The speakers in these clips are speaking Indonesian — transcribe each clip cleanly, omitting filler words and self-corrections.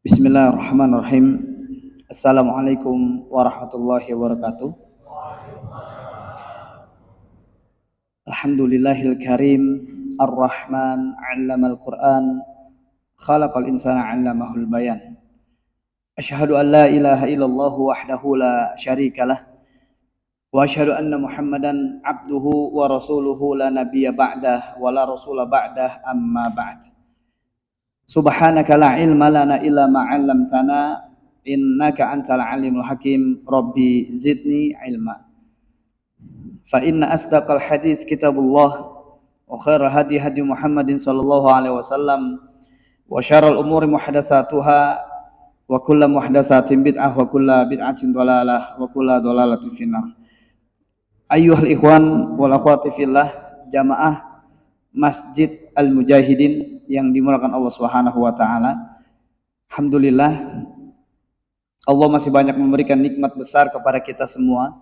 Bismillahirrahmanirrahim. Assalamualaikum warahmatullahi wabarakatuh. Alhamdulillahil karim ar-rahman 'allamal Qur'an khalaqal insana 'allamahul bayan. Asyhadu an la ilaha illallah wahdahu la syarikalah wa asyhadu anna Muhammadan 'abduhu wa rasuluhu la nabiyya ba'dah wa la rasula ba'dah amma ba'd. Subhanaka la ilma lana illa ma 'allamtana innaka antal alimul hakim. Rabbi zidni ilma. Fa inna asdaqal hadits kitabullah wa khairal hadi hadi Muhammadin sallallahu alaihi wasallam wa syarrul umuri muhdatsatuha wa kullu muhdatsatin bid'ah wa kullu bid'atin dhalalah wa kullu dhalalatin finnar. Ayyuhal ikhwan wal akhwati fillah, jamaah Masjid Al-Mujahidin yang dimulakan Allah Subhanahu wa taala. Alhamdulillah, Allah masih banyak memberikan nikmat besar kepada kita semua.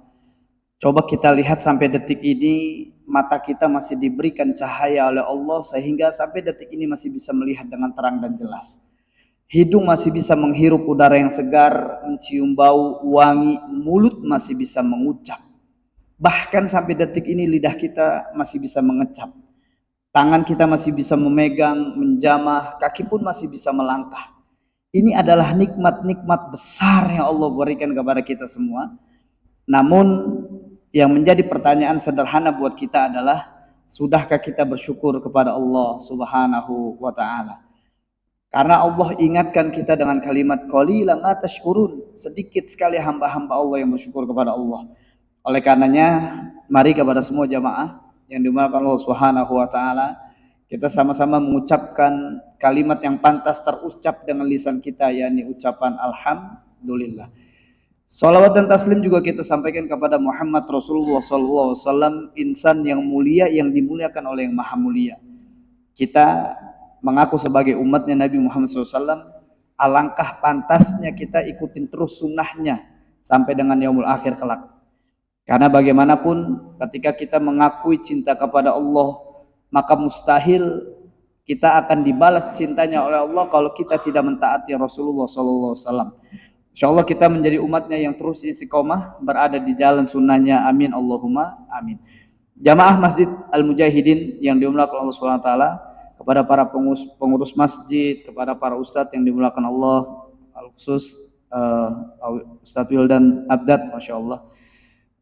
Coba kita lihat sampai detik ini, mata kita masih diberikan cahaya oleh Allah sehingga sampai detik ini masih bisa melihat dengan terang dan jelas. Hidung masih bisa menghirup udara yang segar, mencium bau wangi, mulut masih bisa mengucap. Bahkan sampai detik ini lidah kita masih bisa mengecap. Tangan kita masih bisa memegang, menjamah, kaki pun masih bisa melangkah. Ini adalah nikmat-nikmat besar yang Allah berikan kepada kita semua. Namun yang menjadi pertanyaan sederhana buat kita adalah, sudahkah kita bersyukur kepada Allah Subhanahu wa taala? Karena Allah ingatkan kita dengan kalimat qalilan ma tashkurun, sedikit sekali hamba-hamba Allah yang bersyukur kepada Allah. Oleh karenanya, mari kepada semua jamaah yang dimuliakan Allah Subhanahu wa taala, kita sama-sama mengucapkan kalimat yang pantas terucap dengan lisan kita, yakni ucapan alhamdulillah. Salawat dan taslim juga kita sampaikan kepada Muhammad Rasulullah SAW, insan yang mulia yang dimuliakan oleh yang maha mulia. Kita mengaku sebagai umatnya Nabi Muhammad SAW, alangkah pantasnya kita ikutin terus sunnahnya sampai dengan yaumul akhir kelak. Karena bagaimanapun ketika kita mengakui cinta kepada Allah, maka mustahil kita akan dibalas cintanya oleh Allah kalau kita tidak mentaati Rasulullah SAW. InsyaAllah kita menjadi umatnya yang terus istiqomah berada di jalan sunnahnya. Amin Allahumma amin. Jamaah Masjid Al-Mujahidin yang dimuliakan Allah SWT, kepada para pengurus masjid, kepada para ustadz yang dimuliakan Allah, al-khusus Ustadz Wildan Abdad, Masya Allah.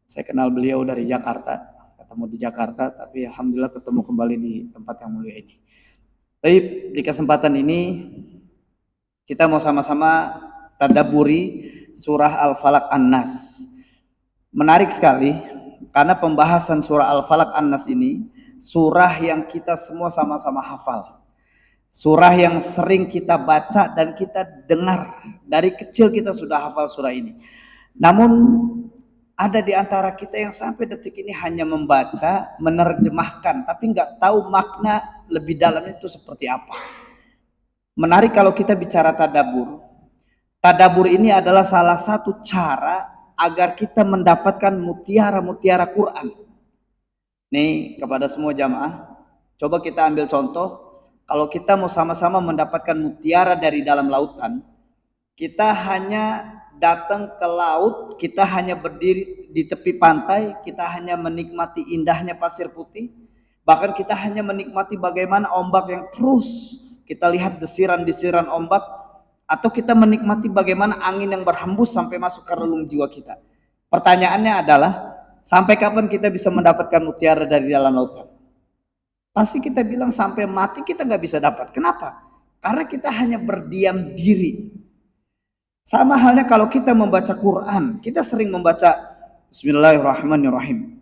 Saya kenal beliau dari Jakarta, ketemu di Jakarta, tapi alhamdulillah ketemu kembali di tempat yang mulia ini. Baik, di kesempatan ini kita mau sama-sama tadabburi surah Al-Falaq An-Nas. Menarik sekali karena pembahasan surah Al-Falaq An-Nas ini surah yang kita semua sama-sama hafal. Surah yang sering kita baca dan kita dengar. Dari kecil kita sudah hafal surah ini. Namun ada di antara kita yang sampai detik ini hanya membaca, menerjemahkan, tapi nggak tahu makna lebih dalamnya itu seperti apa. Menarik kalau kita bicara tadabbur. Tadabbur ini adalah salah satu cara agar kita mendapatkan mutiara-mutiara Quran. Nih kepada semua jamaah, coba kita ambil contoh. Kalau kita mau sama-sama mendapatkan mutiara dari dalam lautan, kita hanya datang ke laut, kita hanya berdiri di tepi pantai, kita hanya menikmati indahnya pasir putih, bahkan kita hanya menikmati bagaimana ombak yang terus kita lihat desiran-desiran ombak, atau kita menikmati bagaimana angin yang berhembus sampai masuk ke relung jiwa kita. Pertanyaannya adalah, sampai kapan kita bisa mendapatkan mutiara dari dalam lautan? Pasti kita bilang sampai mati kita nggak bisa dapat. Kenapa? Karena kita hanya berdiam diri. Sama halnya kalau kita membaca Quran, kita sering membaca Bismillahirrahmanirrahim.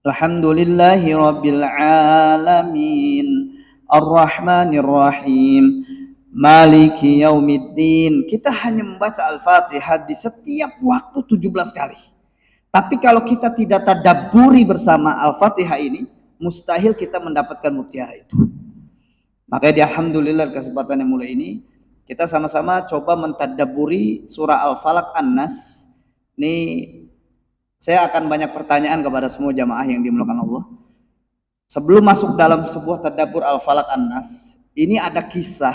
Alhamdulillahi rabbil alamin, Ar-Rahmanirrahim, Maliki yaumiddin. Kita hanya membaca Al-Fatihah di setiap waktu 17 kali. Tapi kalau kita tidak tadabburi bersama Al-Fatihah ini, mustahil kita mendapatkan mutiara itu. Makanya di alhamdulillah kesempatan yang mulia ini, kita sama-sama coba mentadabburi surah Al-Falaq An-Nas. Ini saya akan banyak pertanyaan kepada semua jamaah yang dimuliakan Allah. Sebelum masuk dalam sebuah tadabbur Al-Falaq An-Nas, Ini ada kisah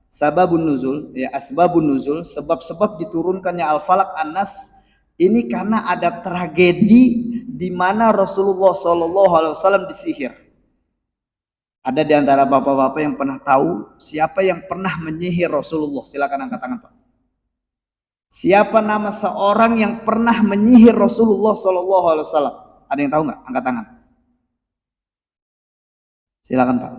sababun nuzul, ya, asbabun nuzul, sebab-sebab diturunkannya Al-Falaq An-Nas ini karena ada tragedi di mana Rasulullah SAW disihir. Ada di antara bapak-bapak yang pernah tahu siapa yang pernah menyihir Rasulullah? Silakan angkat tangan, Pak. Siapa nama seorang yang pernah menyihir Rasulullah SAW? Ada yang tahu nggak? Angkat tangan. Silakan, Pak.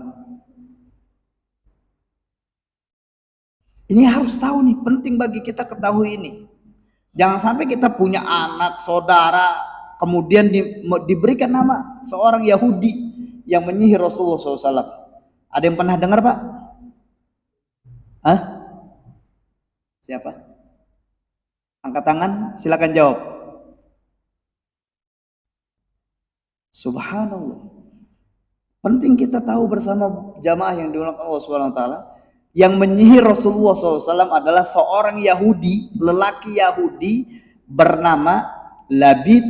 Ini harus tahu nih, penting bagi kita ketahui ini. Jangan sampai kita punya anak, saudara, kemudian diberikan nama seorang Yahudi yang menyihir Rasulullah SAW. Ada yang pernah dengar, Pak? Hah? Siapa? Angkat tangan, silakan jawab. Subhanallah. Penting kita tahu bersama jamaah yang dimuliakan Allah SWT. Yang menyihir Rasulullah SAW adalah seorang Yahudi, lelaki Yahudi bernama Labid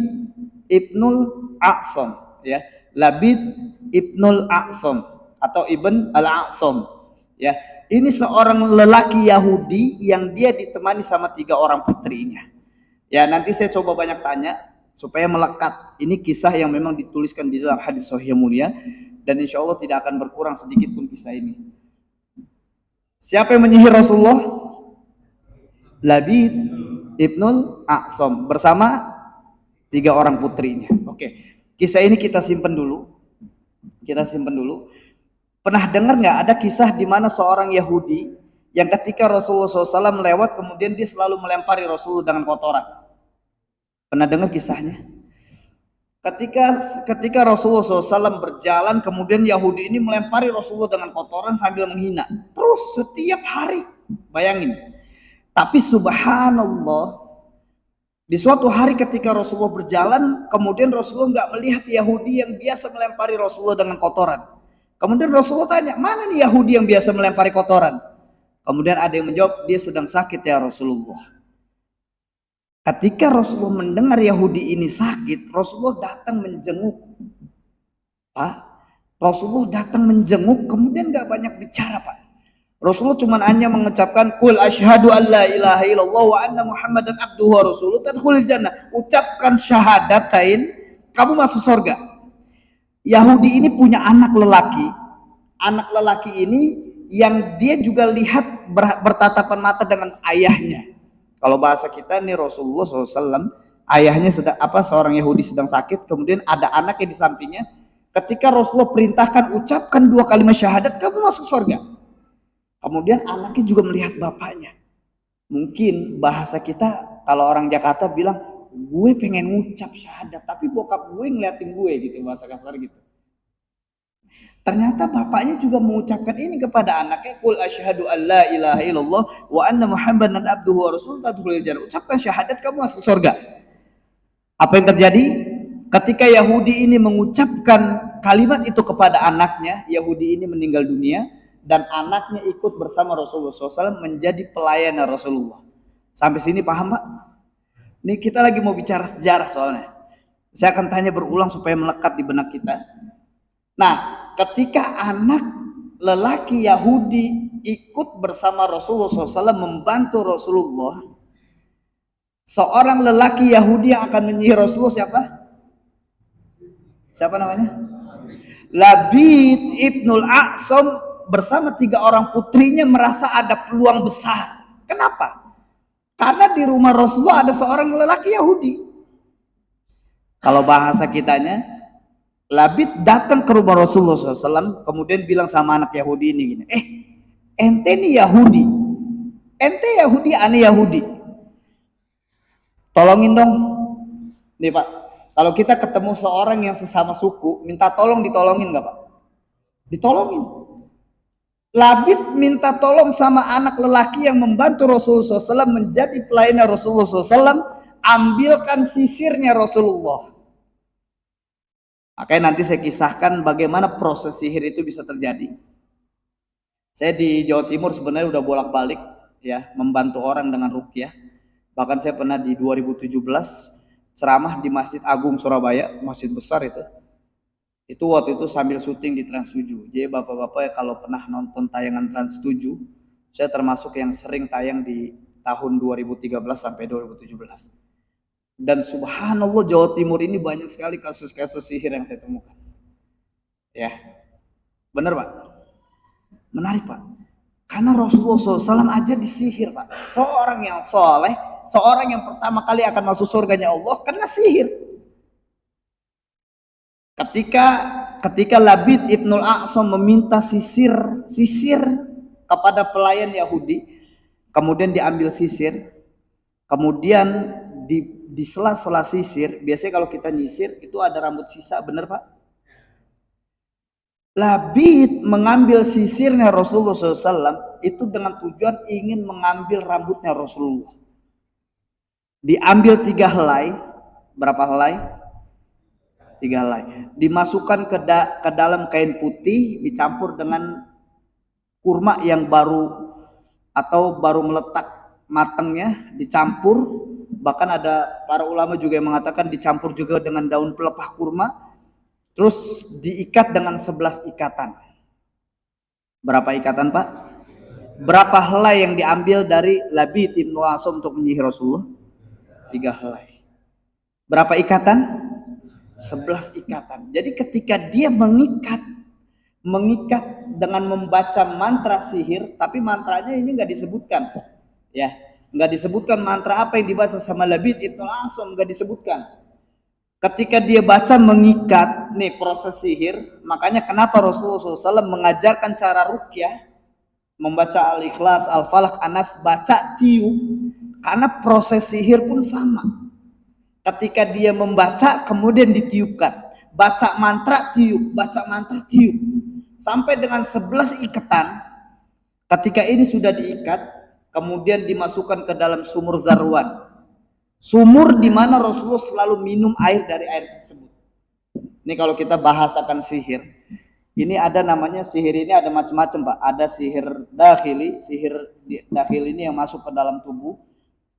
Ibnul A'sam, ya. Labid Ibnul A'sam atau Ibn Al-A'sam, ya. Ini seorang lelaki Yahudi yang dia ditemani sama 3 orang putrinya. Ya, nanti saya coba banyak tanya supaya melekat. Ini kisah yang memang dituliskan di dalam hadis sahih mulia dan insya Allah tidak akan berkurang sedikit pun kisah ini. Siapa yang menyihir Rasulullah? Labid Ibnul A'sam bersama 3 orang putrinya. Oke, kisah ini kita simpen dulu. Pernah dengar nggak ada kisah di mana seorang Yahudi yang ketika Rasulullah SAW melewat kemudian dia selalu melempari Rasulullah dengan kotoran? Pernah dengar kisahnya? Ketika Rasulullah SAW berjalan, kemudian Yahudi ini melempari Rasulullah dengan kotoran sambil menghina. Terus setiap hari, bayangin. Tapi subhanallah, di suatu hari ketika Rasulullah berjalan, kemudian Rasulullah nggak melihat Yahudi yang biasa melempari Rasulullah dengan kotoran. Kemudian Rasulullah tanya, mana nih Yahudi yang biasa melempari kotoran? Kemudian ada yang menjawab, dia sedang sakit ya Rasulullah. Ketika Rasulullah mendengar Yahudi ini sakit, Rasulullah datang menjenguk. Pak, Rasulullah datang menjenguk, kemudian gak banyak bicara, Pak. Rasulullah cuma hanya mengucapkan, Qul asyhadu an la ilaha illallah wa anna Muhammadan abduhu wa rasuluh tadkhulul jannah. Ucapkan syahadatain, kamu masuk surga. Yahudi ini punya anak lelaki. Anak lelaki ini yang dia juga lihat bertatapan mata dengan ayahnya. Kalau bahasa kita nih Rasulullah SAW, ayahnya seorang Yahudi sedang sakit, kemudian ada anaknya di sampingnya. Ketika Rasulullah perintahkan ucapkan 2 kalimat syahadat, kamu masuk surga. Kemudian anaknya juga melihat bapaknya. Mungkin bahasa kita kalau orang Jakarta bilang, gue pengen ngucap syahadat, tapi bokap gue ngeliatin gue gitu, bahasa kasar gitu. Ternyata bapaknya juga mengucapkan ini kepada anaknya, Qul asyhadu an la ilaha illallah wa anna Muhammadan abduhu wa rasuluh tadkhulul jannah. Ucapkan syahadat, kamu masuk surga. Apa yang terjadi? Ketika Yahudi ini mengucapkan kalimat itu kepada anaknya, Yahudi ini meninggal dunia dan anaknya ikut bersama Rasulullah SAW menjadi pelayan Rasulullah. Sampai sini paham, Pak? Ini kita lagi mau bicara sejarah soalnya. Saya akan tanya berulang supaya melekat di benak kita. Nah, ketika anak lelaki Yahudi ikut bersama Rasulullah SAW membantu Rasulullah, seorang lelaki Yahudi yang akan menyihir Rasulullah siapa? Siapa namanya? Labid Ibnul A'sam bersama 3 orang putrinya merasa ada peluang besar. Kenapa? Karena di rumah Rasulullah ada seorang lelaki Yahudi. Kalau bahasa kitanya, Labid datang ke rumah Rasulullah SAW, kemudian bilang sama anak Yahudi ini gini, ente nih Yahudi, ente Yahudi, aneh Yahudi, tolongin dong. Nih Pak, kalau kita ketemu seorang yang sesama suku, minta tolong, ditolongin gak Pak? Ditolongin. Labid minta tolong sama anak lelaki yang membantu Rasulullah SAW menjadi pelayan Rasulullah SAW, ambilkan sisirnya Rasulullah. Makanya nanti saya kisahkan bagaimana proses sihir itu bisa terjadi. Saya di Jawa Timur sebenarnya udah bolak-balik ya, membantu orang dengan ruqyah. Bahkan saya pernah di 2017 ceramah di Masjid Agung Surabaya, masjid besar itu. Itu waktu itu sambil syuting di Trans 7. Jadi bapak-bapak ya kalau pernah nonton tayangan Trans 7, saya termasuk yang sering tayang di tahun 2013 sampai 2017. Dan subhanallah Jawa Timur ini banyak sekali kasus-kasus sihir yang saya temukan. Ya, benar Pak? Menarik Pak. Karena Rasulullah SAW aja disihir Pak. Seorang yang soleh, seorang yang pertama kali akan masuk surganya Allah kena sihir. Ketika Labid Ibnul A'sam meminta sisir kepada pelayan Yahudi, kemudian diambil sisir, kemudian di sela-sela sisir, biasanya kalau kita nyisir itu ada rambut sisa, bener Pak? Labid mengambil sisirnya Rasulullah SAW itu dengan tujuan ingin mengambil rambutnya Rasulullah. Diambil 3 helai, berapa helai? 3 helai. Dimasukkan ke dalam kain putih, dicampur dengan kurma yang baru atau baru meletak matangnya, dicampur. Bahkan ada para ulama juga yang mengatakan dicampur juga dengan daun pelepah kurma. Terus diikat dengan 11 ikatan. Berapa ikatan Pak? Berapa helai yang diambil dari Labid Ibnul A'sam untuk menyihir Rasulullah? 3 helai. Berapa ikatan? 11 ikatan. Jadi ketika dia mengikat dengan membaca mantra sihir, tapi mantranya ini nggak disebutkan, ya, nggak disebutkan mantra apa yang dibaca sama Labid Ibnul A'sam, nggak disebutkan. Ketika dia baca mengikat, nih proses sihir, makanya kenapa Rasulullah SAW mengajarkan cara ruqyah, membaca Al-Ikhlas, Al-Falaq, Anas, baca tiup, karena proses sihir pun sama. Ketika dia membaca, kemudian ditiupkan, baca mantra tiup, baca mantra tiup, sampai dengan 11 ikatan. Ketika ini sudah diikat, kemudian dimasukkan ke dalam sumur Zarwan. Sumur di mana Rasulullah selalu minum air dari air tersebut. Ini kalau kita bahasakan sihir, ini ada namanya sihir ini ada macam-macam Pak. Ada sihir dakhili, ini yang masuk ke dalam tubuh.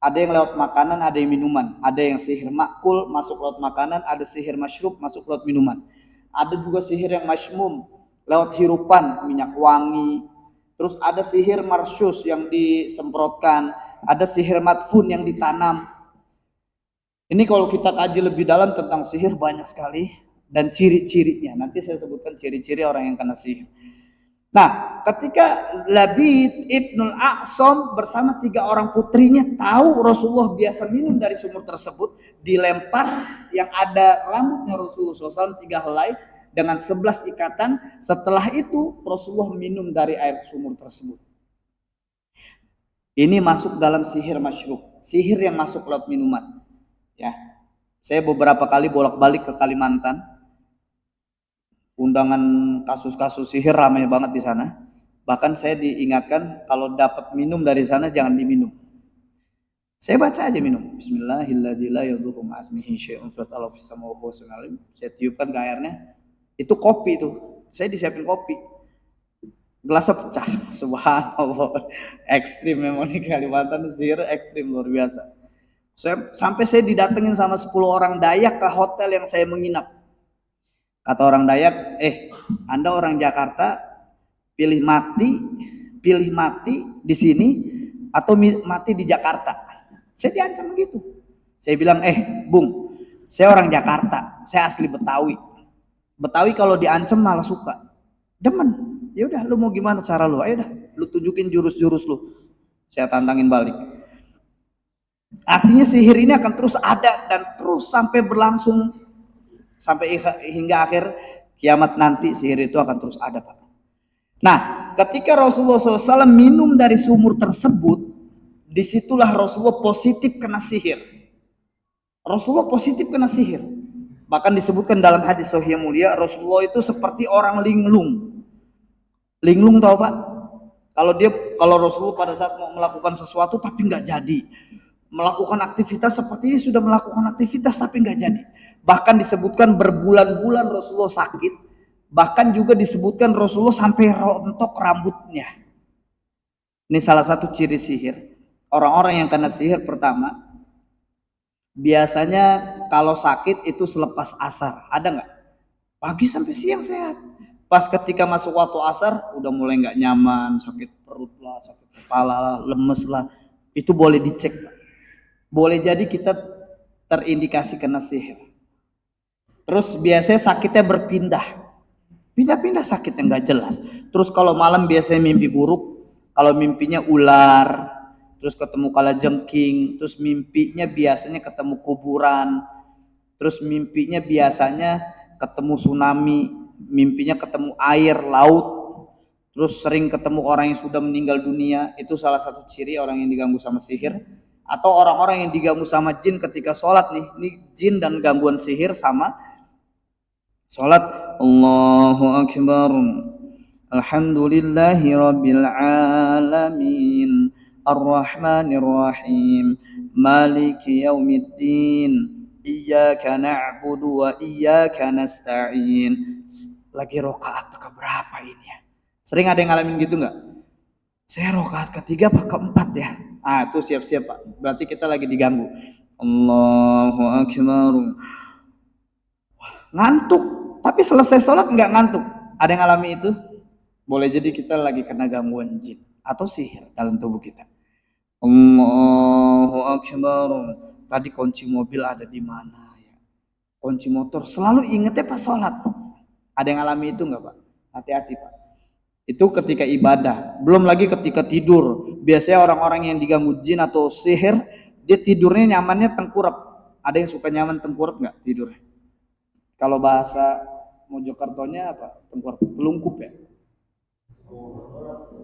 Ada yang lewat makanan, ada yang minuman. Ada yang sihir makul masuk lewat makanan, ada sihir masyrub masuk lewat minuman. Ada juga sihir yang masmum lewat hirupan, minyak wangi. Terus ada sihir marsyus yang disemprotkan, ada sihir madfun yang ditanam. Ini kalau kita kaji lebih dalam tentang sihir banyak sekali dan ciri-cirinya. Nanti saya sebutkan ciri-ciri orang yang kena sihir. Nah, ketika Labid Ibnul A'sam bersama 3 orang putrinya tahu Rasulullah biasa minum dari sumur tersebut, dilempar yang ada rambutnya Rasulullah SAW 3 helai dengan 11 ikatan. Setelah itu Rasulullah minum dari air sumur tersebut. Ini masuk dalam sihir masyrub, sihir yang masuk lewat minuman. Ya, saya beberapa kali bolak-balik ke Kalimantan, undangan kasus-kasus sihir ramai banget di sana. Bahkan saya diingatkan kalau dapat minum dari sana jangan diminum. Saya baca aja minum. Bismillahirrahmanirrahim. Saya tiupkan ke airnya. Itu kopi itu. Saya disiapin kopi. Gelasnya pecah. Subhanallah. Ekstrim memang di Kalimantan, sihir ekstrim luar biasa. Sampai saya didatengin sama 10 orang Dayak ke hotel yang saya menginap. Kata orang Dayak, Anda orang Jakarta, pilih mati di sini atau mati di Jakarta. Saya diancam begitu. Saya bilang, Bung, saya orang Jakarta, saya asli Betawi. Betawi kalau diancam malah suka. Demen. Ya udah, lu mau gimana cara lu? Ayo dah, lu tunjukin jurus-jurus lu. Saya tantangin balik. Artinya sihir ini akan terus ada dan terus sampai berlangsung sampai hingga akhir kiamat nanti, sihir itu akan terus ada Pak. Nah, ketika Rasulullah SAW minum dari sumur tersebut, disitulah Rasulullah positif kena sihir. Rasulullah positif kena sihir. Bahkan disebutkan dalam hadis sahih mulia, Rasulullah itu seperti orang linglung. Linglung tahu Pak? Kalau Rasulullah pada saat mau melakukan sesuatu tapi nggak jadi, melakukan aktivitas seperti ini, sudah melakukan aktivitas tapi nggak jadi. Bahkan disebutkan berbulan-bulan Rasulullah sakit. Bahkan juga disebutkan Rasulullah sampai rontok rambutnya. Ini salah satu ciri sihir. Orang-orang yang kena sihir pertama, biasanya kalau sakit itu selepas asar. Ada nggak? Pagi sampai siang sehat. Pas ketika masuk waktu asar udah mulai nggak nyaman, sakit perut lah, sakit kepala lah, lemes lah. Itu boleh dicek. Boleh jadi kita terindikasi kena sihir. Terus biasanya sakitnya berpindah. Pindah-pindah sakitnya nggak jelas. Terus kalau malam biasanya mimpi buruk. Kalau mimpinya ular, terus ketemu kalajengking, terus mimpinya biasanya ketemu kuburan. Terus mimpinya biasanya ketemu tsunami, mimpinya ketemu air, laut, terus sering ketemu orang yang sudah meninggal dunia. Itu salah satu ciri orang yang diganggu sama sihir. Atau orang-orang yang diganggu sama jin ketika sholat nih, ini jin dan gangguan sihir sama sholat. Allahu Akbar, Alhamdulillahi Rabbil Alamin, Ar-Rahmanir Rahim, Maliki Yaumiddin, Iyyaka na'budu wa iyyaka nasta'in. Lagi rokaat keberapa ini ya? Sering ada yang ngalamin gitu nggak? Saya rokaat ketiga apa keempat ya? Ah, itu siap-siap Pak. Berarti kita lagi diganggu. Allahu Akbar. Ngantuk, tapi selesai sholat nggak ngantuk. Ada yang ngalami itu? Boleh jadi kita lagi kena gangguan jin atau sihir dalam tubuh kita. Allahu Akbar. Tadi kunci mobil ada di mana ya? Kunci motor selalu ingetnya pas sholat. Ada yang ngalami itu nggak Pak? Hati-hati Pak. Itu ketika ibadah. Belum lagi ketika tidur. Biasanya orang-orang yang diganggu jin atau sihir, dia tidurnya nyamannya tengkurap. Ada yang suka nyaman tengkurap nggak tidurnya? Kalau bahasa Mojokertonya apa? Tengkurap, telungkup ya?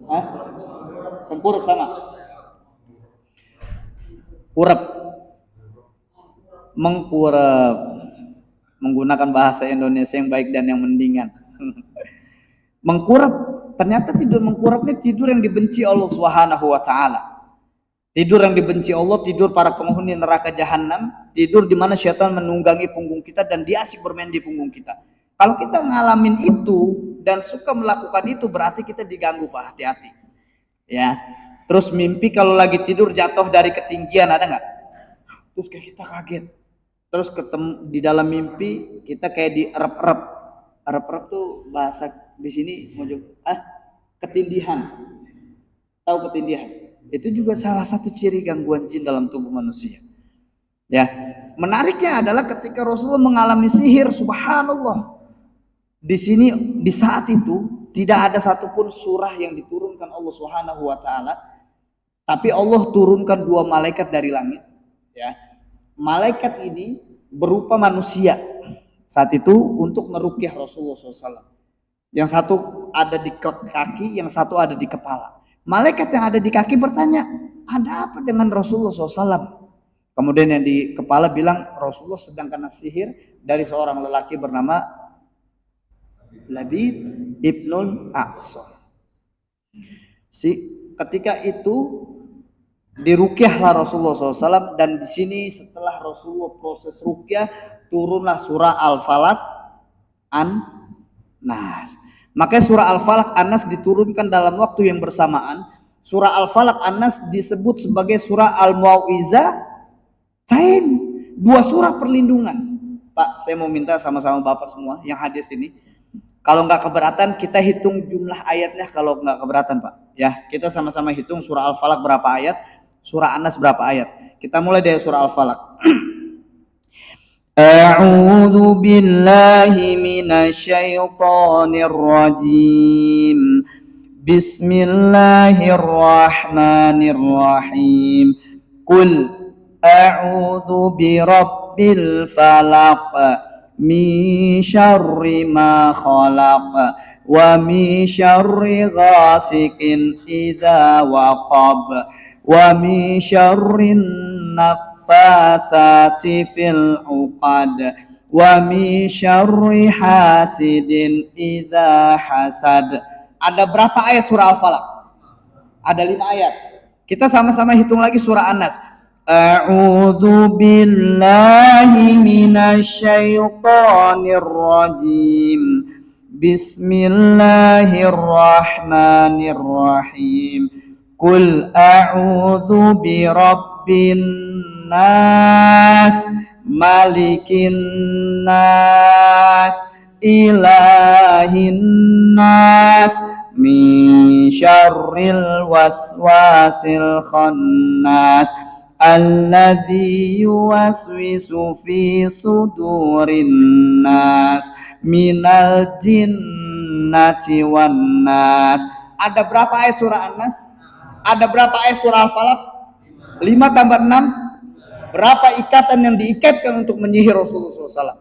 Hah? Tengkurap sama? Kurap. Mengkurap, menggunakan bahasa Indonesia yang baik dan yang mendingan. Mengkurap, ternyata tidur mengkurap ini tidur yang dibenci Allah Subhanahu wa taala. Tidur yang dibenci Allah, tidur para penghuni neraka jahanam, tidur di mana syaitan menunggangi punggung kita dan dia asik bermain di punggung kita. Kalau kita ngalamin itu dan suka melakukan itu berarti kita diganggu Pak, hati-hati. Ya. Terus mimpi kalau lagi tidur jatuh dari ketinggian, ada nggak? Terus kayak kita kaget. Terus ketemu di dalam mimpi kita kayak dierep-erep. Erep-erep tuh bahasa di sini ketindihan. Tahu ketindihan? Itu juga salah satu ciri gangguan jin dalam tubuh manusia. Ya, menariknya adalah ketika Rasulullah mengalami sihir, subhanallah. Di sini di saat itu tidak ada satupun surah yang diturunkan Allah Subhanahu wa taala, tapi Allah turunkan 2 malaikat dari langit, ya. Malaikat ini berupa manusia saat itu untuk meruqyah Rasulullah SAW. Yang satu ada di kaki, yang satu ada di kepala. Malaikat yang ada di kaki bertanya, ada apa dengan Rasulullah SAW? Kemudian yang di kepala bilang, Rasulullah sedang kena sihir dari seorang lelaki bernama Labid Ibnul A'sam. Ketika itu diruqyahlah Rasulullah SAW, dan di sini setelah Rasulullah proses ruqyah turunlah surah Al-Falaq, An-Nas. Makanya surah Al-Falaq, An-Nas diturunkan dalam waktu yang bersamaan. Surah Al-Falaq, An-Nas disebut sebagai surah Al-Mu'awwidzatain, 2 surah perlindungan. Pak, saya mau minta sama-sama Bapak semua yang hadir sini, kalau nggak keberatan kita hitung jumlah ayatnya. Kalau nggak keberatan Pak, ya kita sama-sama hitung surah Al-Falaq berapa ayat, surah An-Nas berapa ayat. Kita mulai dari surah Al-Falaq. A'udzu billahi minasyaitonir rajim. Bismillahirrahmanirrahim. Qul a'udzu birabbil falaq min syarri ma khalaq wa min syarri ghasiqin idza waqab wa min syarrin naffatsati fil 'uqad wa min syarri hasidin idza hasad. Ada berapa ayat surah Al-Falaq? Ada 5 ayat. Kita sama-sama hitung lagi surah An-Nas. A'udzu billahi minasyaitonir rajim. Bismillahirrahmanirrahim. Qul a'udzu birabbin nas, malikin nas, ilahin nas min syarril waswasil khannas alladzi yuwaswisu fi sudurin nas minal jinnati wan nas. Ada berapa ayat surah An-Nas? Ada berapa ayat surah Al-Falaq? 5 tambah 6. Berapa ikatan yang diikatkan untuk menyihir Rasulullah SAW?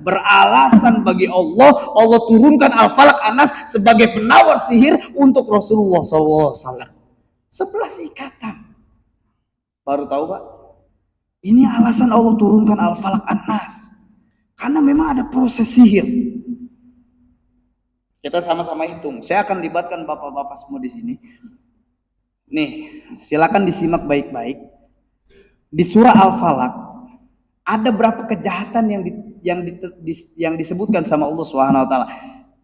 Beralasan bagi Allah, Allah turunkan Al-Falaq An-Nas sebagai penawar sihir untuk Rasulullah SAW. 11 ikatan. Baru tahu Pak? Ini alasan Allah turunkan Al-Falaq An-Nas. Karena memang ada proses sihir. Kita sama-sama hitung. Saya akan libatkan bapak-bapak semua di sini. Nih, silakan disimak baik-baik. Di surah Al-Falaq ada berapa kejahatan yang disebutkan sama Allah Subhanahu wa taala.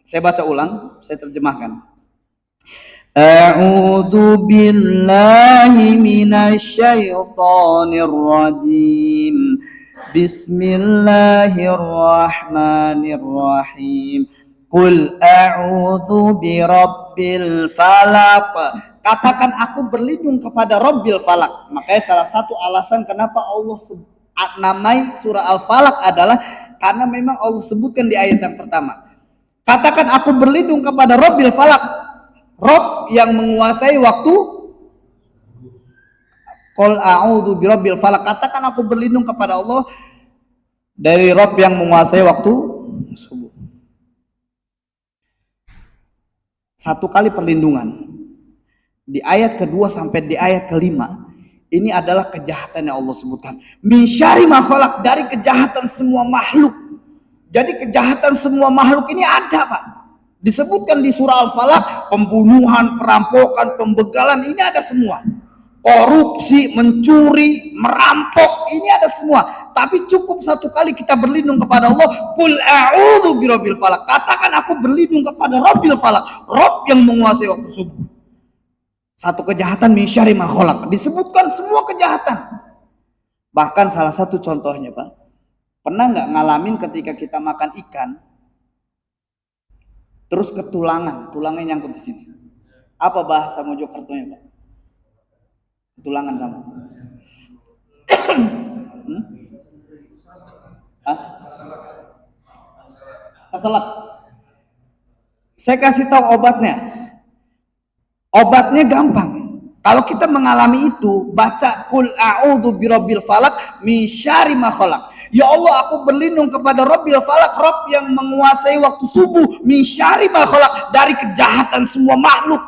Saya baca ulang, saya terjemahkan. A'udzu billahi minasyaitonir rajim. Bismillahirrahmanirrahim. Qul a'udzu birabbil falaq. Katakan aku berlindung kepada Rabbil Falaq. Makanya salah satu alasan kenapa Allah namai surah Al-Falaq adalah karena memang Allah sebutkan di ayat yang pertama. Katakan aku berlindung kepada Rabbil Falaq. Rabb yang menguasai waktu. Qul a'udzu birabbil falaq. Katakan aku berlindung kepada Allah dari Rabb yang menguasai waktu subuh. Satu kali perlindungan. Di ayat kedua sampai di ayat kelima, ini adalah kejahatan yang Allah sebutkan. Min syarri ma khalaq, dari kejahatan semua makhluk. Jadi kejahatan semua makhluk ini ada Pak. Disebutkan di surah Al-Falaq, pembunuhan, perampokan, pembegalan, ini ada semua. Korupsi, mencuri, merampok, ini ada semua. Tapi cukup satu kali kita berlindung kepada Allah. Qul a'udzu birabbil falaq. Katakan aku berlindung kepada Rabbil Falaq, Rabb yang menguasai waktu subuh. Satu kejahatan min syarri ma khalaq. Disebutkan semua kejahatan. Bahkan salah satu contohnya Pak, pernah nggak ngalamin ketika kita makan ikan, terus ketulangan, tulangnya nyangkut di sini. Apa bahasa Mojokertonya Pak? Tulangan sama. Keselak. Saya kasih tahu obatnya. Obatnya gampang. Kalau kita mengalami itu, baca Qul a'udzu birabbil falaq min syarri ma khalaq. Ya Allah, aku berlindung kepada Rabbil Falaq, Rabb yang menguasai waktu subuh, min syarri ma khalaq, dari kejahatan semua makhluk.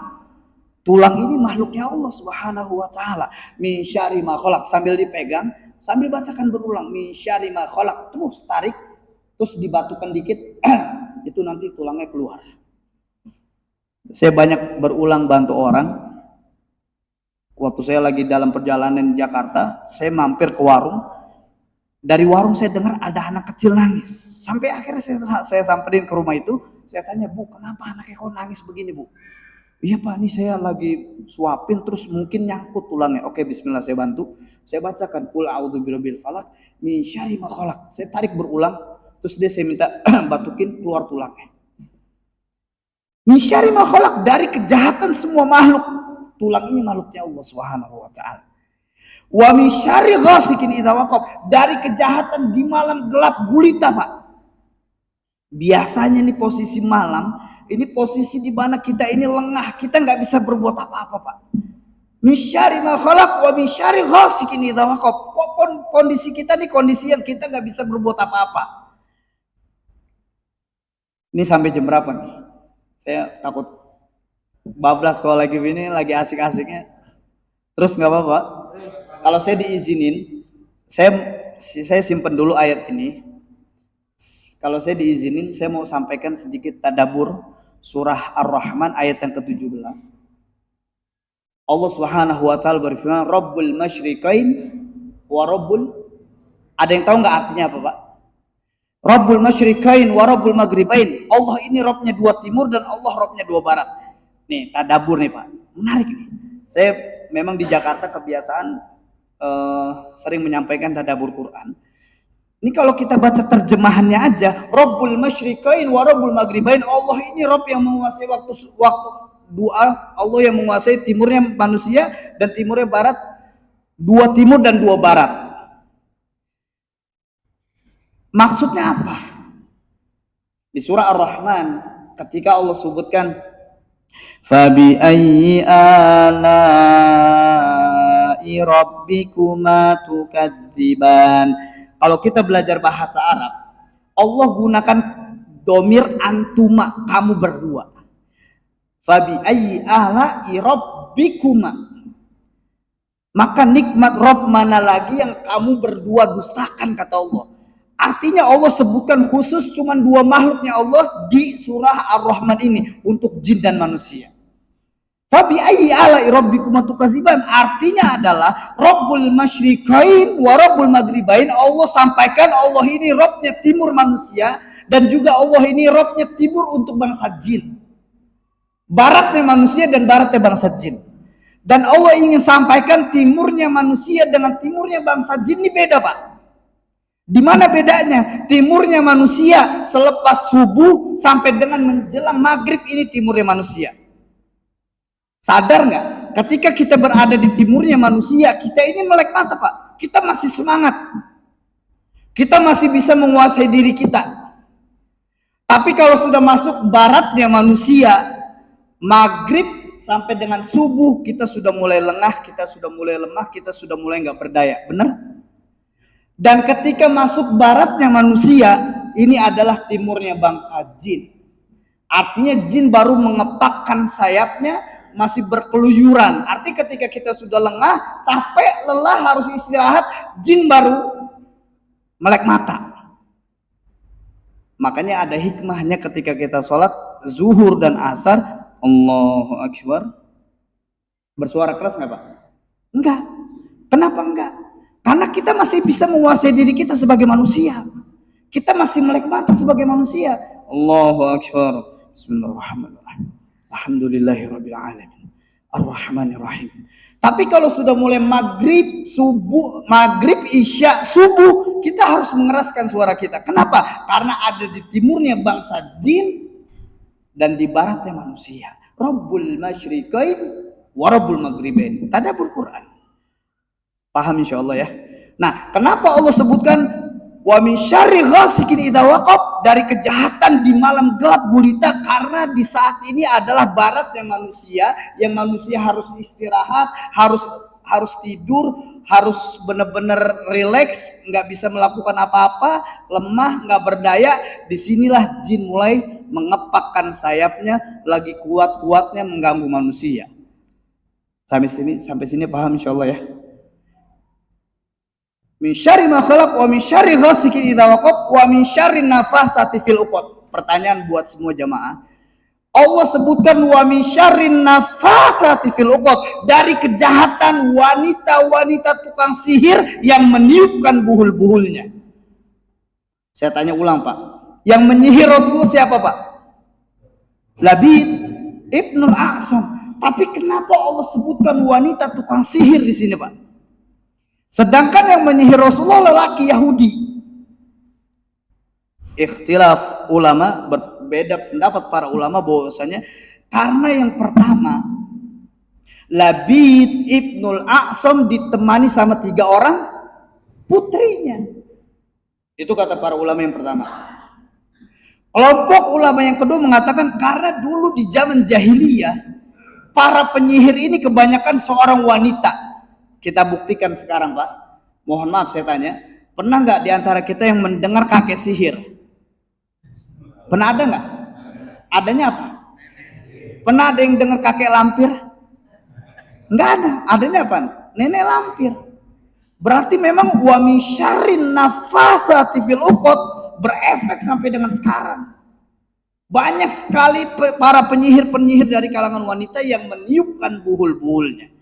Tulang ini makhluknya Allah Subhanahu wa taala. Min syarri ma khalaq, sambil dipegang, sambil bacakan berulang min syarri ma khalaq, terus tarik, terus dibatukan dikit, itu nanti tulangnya keluar. Saya banyak berulang bantu orang. Waktu saya lagi dalam perjalanan di Jakarta, saya mampir ke warung. Dari warung saya dengar ada anak kecil nangis. Sampai akhirnya saya samperin ke rumah itu, saya tanya, "Bu, kenapa anaknya kok nangis begini, Bu?" "Iya Pak, ini saya lagi suapin terus mungkin nyangkut tulangnya." "Oke, bismillah, saya bantu." Saya bacakan Qul a'udzu birabbil falaq min syarri ma khalaq. Saya tarik berulang, terus saya minta batukin keluar tulangnya. Min syarri ma khalaq, dari kejahatan semua makhluk. Tulang ini makhluknya Allah Subhanahu wa taala. Wa min syarri ghasikin idza waqab, dari kejahatan di malam gelap gulita Pak. Biasanya nih posisi malam, ini posisi di mana kita ini lengah, kita nggak bisa berbuat apa-apa Pak. Min syarri ma khalaq wa min syarri ghasikin idza waqab. Kondisi kita nih kondisi yang kita nggak bisa berbuat apa-apa. Ini sampai jam berapa nih? Saya takut bablas kalau lagi ini lagi asik-asiknya. Terus nggak apa-apa. Kalau saya diizinin, saya simpen dulu ayat ini. Kalau saya diizinin, saya mau sampaikan sedikit tadabbur surah Ar-Rahman ayat yang ke-17. Allah Subhanahu wa taala berfirman, Rabbul masyriqain wa Rabbul, ada yang tahu nggak artinya apa Pak? Rabbul masyriqain wa Rabbul maghribain. Allah ini Rabbnya dua timur dan Allah Rabbnya dua barat. Nih tadabbur nih Pak, menarik nih. Saya memang di Jakarta kebiasaan sering menyampaikan tadabbur Quran. Ini kalau kita baca terjemahannya aja, Rabbul Masyriqain wa Rabbul Maghribain. Allah ini Rabb yang menguasai waktu dua, Allah yang menguasai timurnya manusia dan timurnya barat, dua timur dan dua barat. Maksudnya apa? Di surah Ar-Rahman ketika Allah sebutkan fabi ayyi ala'i rabbikuma tukadziban. Kalau kita belajar bahasa Arab, Allah gunakan domir antuma, kamu berdua. Fabi ayyi ala'i rabbikuma. Maka nikmat Rabb mana lagi yang kamu berdua dustakan, kata Allah. Artinya Allah sebutkan khusus cuma dua makhluknya Allah di surah Ar-Rahman ini untuk jin dan manusia. Fabi ayyi ala'i rabbikuma tukadziban artinya adalah Rabbul Masyriqain wa Rabbul Maghribain. Allah sampaikan Allah ini Rabbnya timur manusia dan juga Allah ini Rabbnya timur untuk bangsa jin. Baratnya manusia dan baratnya bangsa jin. Dan Allah ingin sampaikan timurnya manusia dengan timurnya bangsa jin ini beda, Pak. Di mana bedanya? Timurnya manusia selepas subuh sampai dengan menjelang maghrib ini timurnya manusia. Sadar nggak? Ketika kita berada di timurnya manusia, kita ini melek mata, Pak. Kita masih semangat. Kita masih bisa menguasai diri kita. Tapi kalau sudah masuk baratnya manusia, maghrib sampai dengan subuh, kita sudah mulai lengah, kita sudah mulai lemah, kita sudah mulai nggak berdaya. Benar? Dan ketika masuk baratnya manusia, ini adalah timurnya bangsa jin. Artinya jin baru mengepakkan sayapnya, masih berkeluyuran. Arti ketika kita sudah lengah, capek, lelah, harus istirahat, jin baru melek mata. Makanya ada hikmahnya ketika kita sholat zuhur dan asar, Allahu Akbar, bersuara keras nggak, Pak? Enggak. Kenapa enggak? Karena kita masih bisa menguasai diri kita sebagai manusia. Kita masih melek mata sebagai manusia. Allahu Akbar. Bismillahirrahmanirrahim. Alhamdulillahirabbil alamin. Ar-Rahmanirrahim. Tapi kalau sudah mulai maghrib, subuh, maghrib, isya, subuh, kita harus mengeraskan suara kita. Kenapa? Karena ada di timurnya bangsa jin dan di baratnya manusia. Rabbul Masyriqain wa Rabbul Maghribain. Tadabbur Quran. Paham insyaallah ya. Nah, kenapa Allah sebutkan wa min syarri ghasikin idza waqab, dari kejahatan di malam gelap gulita? Karena di saat ini adalah baratnya manusia, yang manusia harus istirahat, harus tidur, harus benar-benar rileks, nggak bisa melakukan apa-apa, lemah, nggak berdaya. Disinilah jin mulai mengepakkan sayapnya, lagi kuat-kuatnya mengganggu manusia. Sampai sini paham insyaallah ya. Min syarri ma khalaq wa min syarri ghasikin idza waqab wa min syarri nafatsati fil uqad. Pertanyaan buat semua jamaah. Allah sebutkan wa min syarri nafatsati fil uqad, dari kejahatan wanita-wanita tukang sihir yang meniupkan buhul-buhulnya. Saya tanya ulang, Pak. Yang menyihir Rasulullah siapa, Pak? Labid Ibnul A'sam. Tapi kenapa Allah sebutkan wanita tukang sihir di sini, Pak? Sedangkan yang menyihir Rasulullah lelaki Yahudi. Ikhtilaf ulama, berbeda pendapat para ulama bahwasanya karena yang pertama Labid Ibnul A'sam ditemani sama 3 orang putrinya. Itu kata para ulama yang pertama. Kelompok ulama yang kedua mengatakan karena dulu di zaman jahiliyah para penyihir ini kebanyakan seorang wanita. Kita buktikan sekarang, Pak. Mohon maaf saya tanya, pernah nggak di antara kita yang mendengar kakek sihir? Pernah ada nggak? Adanya apa? Pernah ada yang dengar kakek lampir? Nggak ada. Adanya apa? Nenek lampir. Berarti memang wa min syarrin nafatsati fil uqad berefek sampai dengan sekarang. Banyak sekali para penyihir-penyihir dari kalangan wanita yang meniupkan buhul-buhulnya.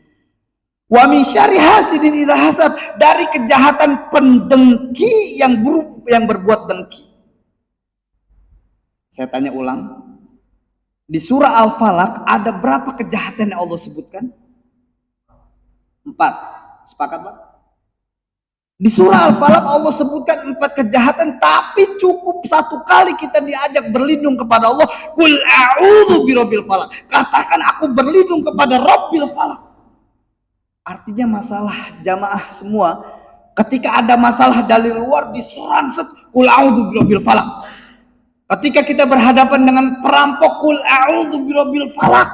Wa min syarri hasidin idza hasad, dari kejahatan pendengki yang berbuat dengki. Saya tanya ulang. Di surah Al-Falaq ada berapa kejahatan yang Allah sebutkan? 4. Sepakat, Pak? Di surah Al-Falaq Allah sebutkan 4 kejahatan, tapi cukup 1 kali kita diajak berlindung kepada Allah. Qul a'udzu birabbil falaq. Katakan aku berlindung kepada Rabbil Falaq. Artinya masalah jamaah semua, ketika ada masalah dari luar diserang qul a'udzu birabbil falaq. Ketika kita berhadapan dengan perampok, qul a'udzu birabbil falaq.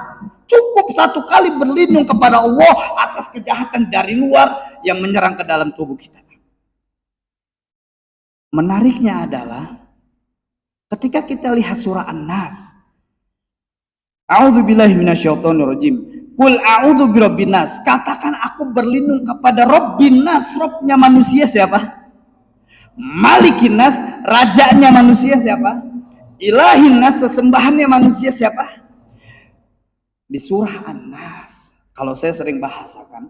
Cukup 1 kali berlindung kepada Allah atas kejahatan dari luar yang menyerang ke dalam tubuh kita. Menariknya adalah ketika kita lihat surah An-Nas, a'udzubillahi minasyaitonirrajim, qul a'udzu birabbin nas. Katakan aku berlindung kepada Rabbin nas. Robnya manusia siapa? Malikin nas, rajanya manusia siapa? Ilahin nas, sesembahannya manusia siapa? Di surah An-Nas, kalau saya sering bahasakan,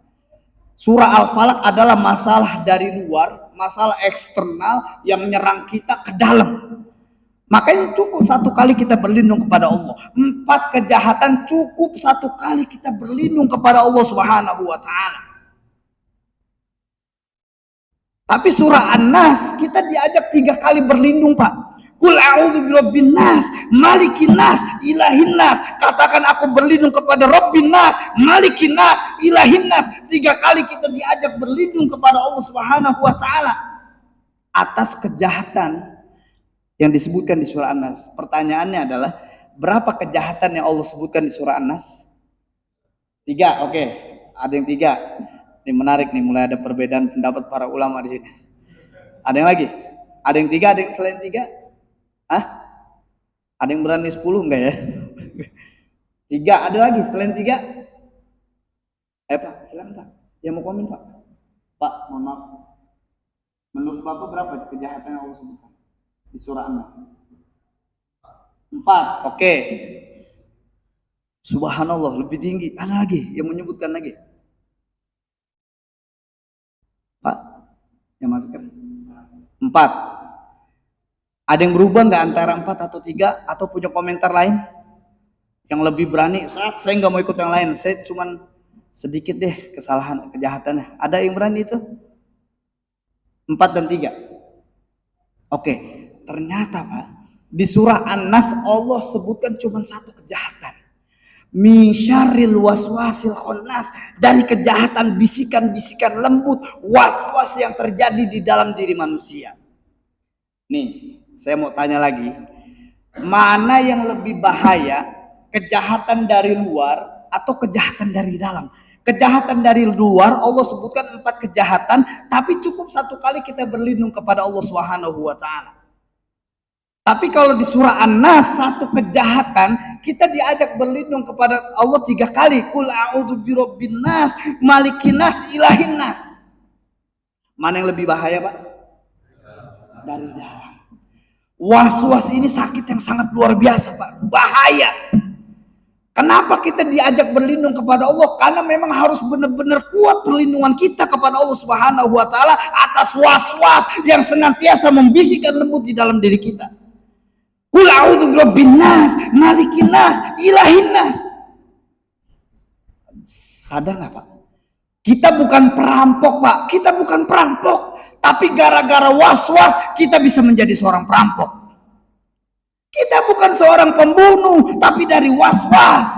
surah Al-Falaq adalah masalah dari luar, masalah eksternal yang menyerang kita ke dalam. Makanya cukup 1 kali kita berlindung kepada Allah. 4 kejahatan cukup 1 kali kita berlindung kepada Allah Subhanahu wa ta'ala. Tapi surah An-Nas kita diajak 3 kali berlindung, Pak. Qul a'udzu birabbin nas, malikin nas, ilahin nas. Katakan aku berlindung kepada Rabbin nas, malikin nas, ilahin nas. 3 kali kita diajak berlindung kepada Allah Subhanahu wa ta'ala atas kejahatan yang disebutkan di surah An-Nas. Pertanyaannya adalah, berapa kejahatan yang Allah sebutkan di surah An-Nas? 3, oke. Ada yang 3. Ini menarik nih, mulai ada perbedaan pendapat para ulama di sini. Ada yang lagi? Ada yang 3, ada yang selain 3? Ada yang berani 10 enggak ya? 3, ada lagi selain 3? Pak, silakan Pak. Yang mau komen Pak? Pak, mohon maaf. Menurut Bapak berapa kejahatan yang Allah sebutkan di surah An-Nas? 4, oke. Subhanallah, lebih tinggi. Ada lagi yang menyebutkan lagi? Pak, yang masukkan 4. Ada yang berubah nggak antara 4 atau 3, atau punya komentar lain yang lebih berani? Saya nggak mau ikut yang lain, saya cuman sedikit deh kesalahan kejahatannya. Ada yang berani itu? 4 dan 3. Oke, ternyata Pak, di surah An-Nas Allah sebutkan cuma 1 kejahatan. Min syarril waswasil khannas, dari kejahatan bisikan-bisikan lembut, waswas yang terjadi di dalam diri manusia. Nih, saya mau tanya lagi, mana yang lebih bahaya, kejahatan dari luar atau kejahatan dari dalam? Kejahatan dari luar Allah sebutkan 4 kejahatan, tapi cukup 1 kali kita berlindung kepada Allah Subhanahu wa ta'ala. Tapi kalau di surah An-Nas 1 kejahatan kita diajak berlindung kepada Allah 3 kali. Qul a'udzu birabbin nas, malikin nas, ilahin nas. Mana yang lebih bahaya Pak? Dari dalam. Was-was ini sakit yang sangat luar biasa Pak, bahaya. Kenapa kita diajak berlindung kepada Allah? Karena memang harus benar-benar kuat perlindungan kita kepada Allah Subhanahu wa ta'ala atas was-was yang senantiasa membisikkan lembut di dalam diri kita. Qul a'udzu birabbin nas, malikin nas, ilahin nas. Sadar nggak Pak? Kita bukan perampok Pak, kita bukan perampok. Tapi gara-gara was-was kita bisa menjadi seorang perampok. Kita bukan seorang pembunuh, tapi dari was-was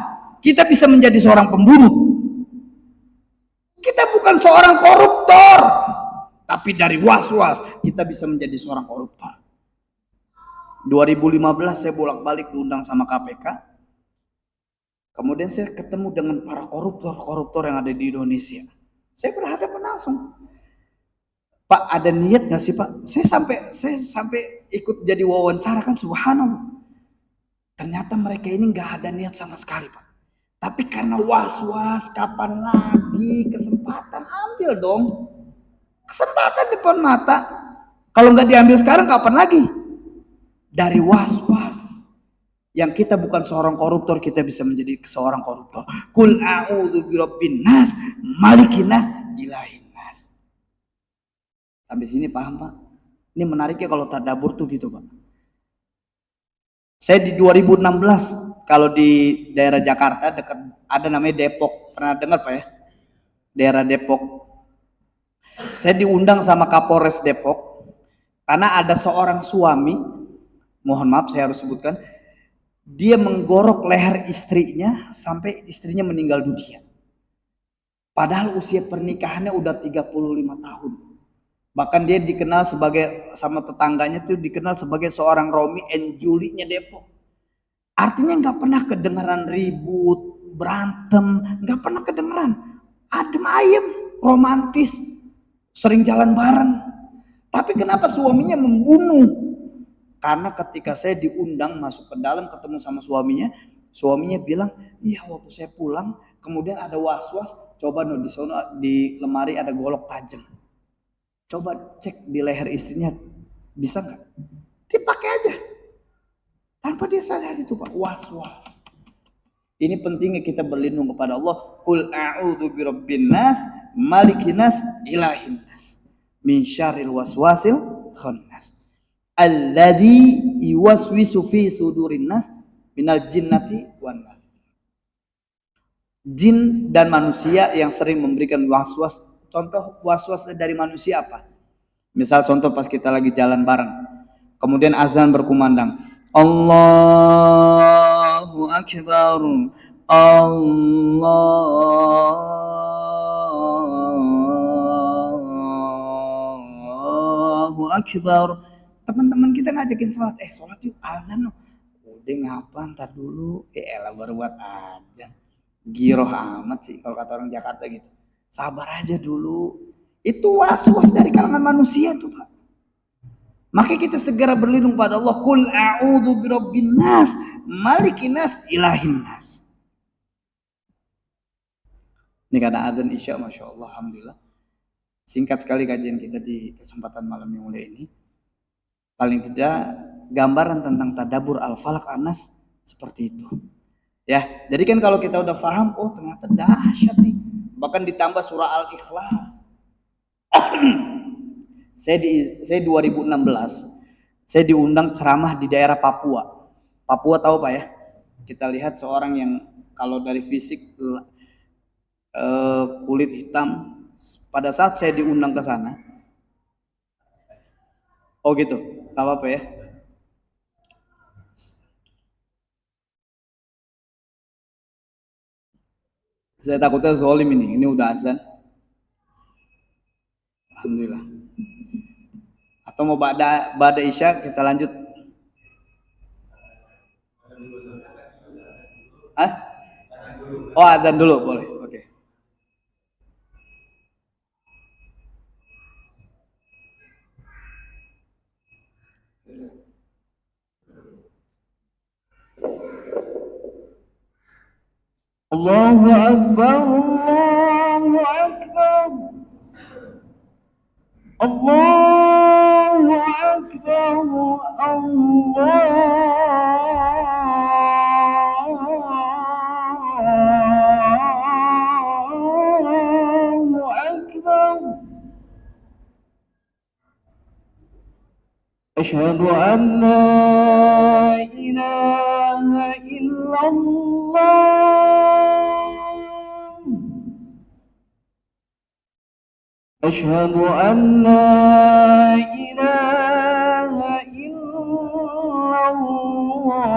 kita bisa menjadi seorang pembunuh. Kita bukan seorang koruptor, tapi dari was-was kita bisa menjadi seorang koruptor. 2015 saya bolak-balik diundang sama KPK. Kemudian saya ketemu dengan para koruptor-koruptor yang ada di Indonesia. Saya berhadapan langsung. Pak, ada niat nggak sih Pak? Saya sampai ikut jadi wawancara kan, subhanallah. Ternyata mereka ini nggak ada niat sama sekali Pak. Tapi karena was-was, kapan lagi kesempatan, ambil dong. Kesempatan depan mata. Kalau nggak diambil sekarang, kapan lagi? Dari was-was. Yang kita bukan seorang koruptor, kita bisa menjadi seorang koruptor. Qul a'udzu birabbin nas, malikin nas, ilahin. Sampai sini paham Pak? Ini menariknya kalau tadabbur tuh gitu Pak. Saya di 2016 kalau di daerah Jakarta dekat ada namanya Depok. Pernah dengar Pak ya? Daerah Depok. Saya diundang sama Kapolres Depok karena ada seorang suami, mohon maaf saya harus sebutkan, dia menggorok leher istrinya sampai istrinya meninggal dunia. Padahal usia pernikahannya udah 35 tahun. Bahkan dia dikenal sebagai, sama tetangganya tuh dikenal sebagai seorang Romi and Julie-nya Depok. Artinya nggak pernah kedengaran ribut, berantem, nggak pernah kedengaran. Adem ayem, romantis, sering jalan bareng. Tapi kenapa suaminya membunuh? Karena ketika saya diundang masuk ke dalam ketemu sama suaminya bilang, iya waktu saya pulang, kemudian ada was-was, coba no di sono di lemari ada golok tajam. Coba cek di leher istrinya, bisa nggak? Dipakai aja. Tanpa dia sadar itu Pak, was-was. Ini pentingnya kita berlindung kepada Allah. Qul a'udzu birabbin nas, malikin nas, ilahin nas, min syarril waswasil khannas. Alladzi yuwaswisu fi sudurin nas minal jinnati wan nas. Jin dan manusia yang sering memberikan waswas. Contoh waswas dari manusia apa? Misal contoh pas kita lagi jalan bareng, kemudian azan berkumandang, Allahu Akbar, Allahu Akbar. Teman-teman kita ngajakin sholat, sholat yuk, azan loh. Udah ngapa, ntar dulu. Elah baru buat azan. Giroh amat sih kalau kata orang Jakarta gitu. Sabar aja dulu. Itu was-was dari kalangan manusia tuh Pak. Maka kita segera berlindung pada Allah. Qul a'udzu birabbin nas, malikin nas, ilahin nas. Ini karena azan Isya, Masya Allah, Alhamdulillah. Singkat sekali kajian kita di kesempatan malam yang mulia ini. Paling tidak gambaran tentang tadabbur al-falaq an-nas seperti itu. Ya, jadi kan kalau kita udah paham, oh ternyata dahsyat nih. Bahkan ditambah surah Al-Ikhlas. Saya 2016, saya diundang ceramah di daerah Papua. Papua tahu Pak ya? Kita lihat seorang yang kalau dari fisik kulit hitam. Pada saat saya diundang ke sana, oh gitu, nggak apa-apa ya. Saya takutnya zolim ini udah azan. Alhamdulillah. Atau mau ba'da Isya kita lanjut. Hah? Oh azan dulu boleh. Oke. Allahu Akbar, Allahu Akbar. Allahu Akbar, Allahu Akbar. Asyhadu an la ilaha illallah. أشهد أن لا إله إلا الله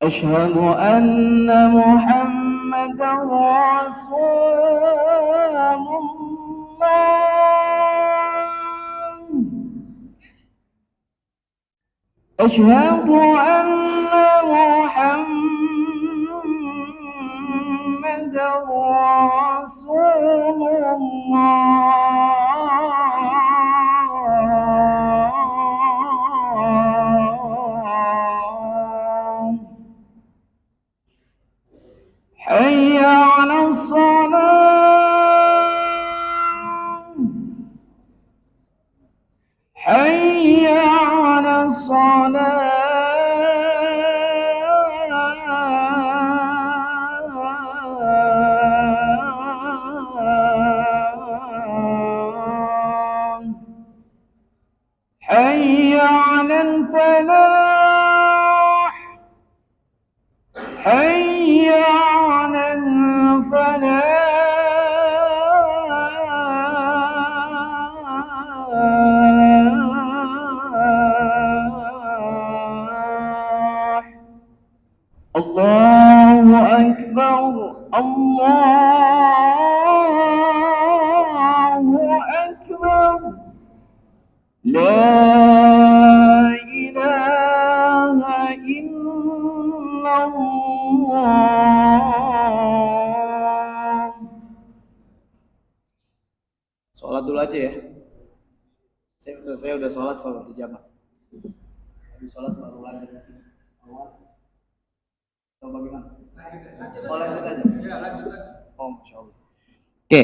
أشهد أن محمدا رسول الله أشهد أن محمد رسول الله حي على الصلاة حي على الصلاة حي على الفلاح حي على الفلاح الله أكبر الله أكبر لا إله إلا الله. Sholat dulu aja ya. Saya udah sholat di jamaah. Habis sholat baru lanjut. Atau bagaimana? Oh lanjut aja. Ya lanjut aja. Oh masya Allah. Oke,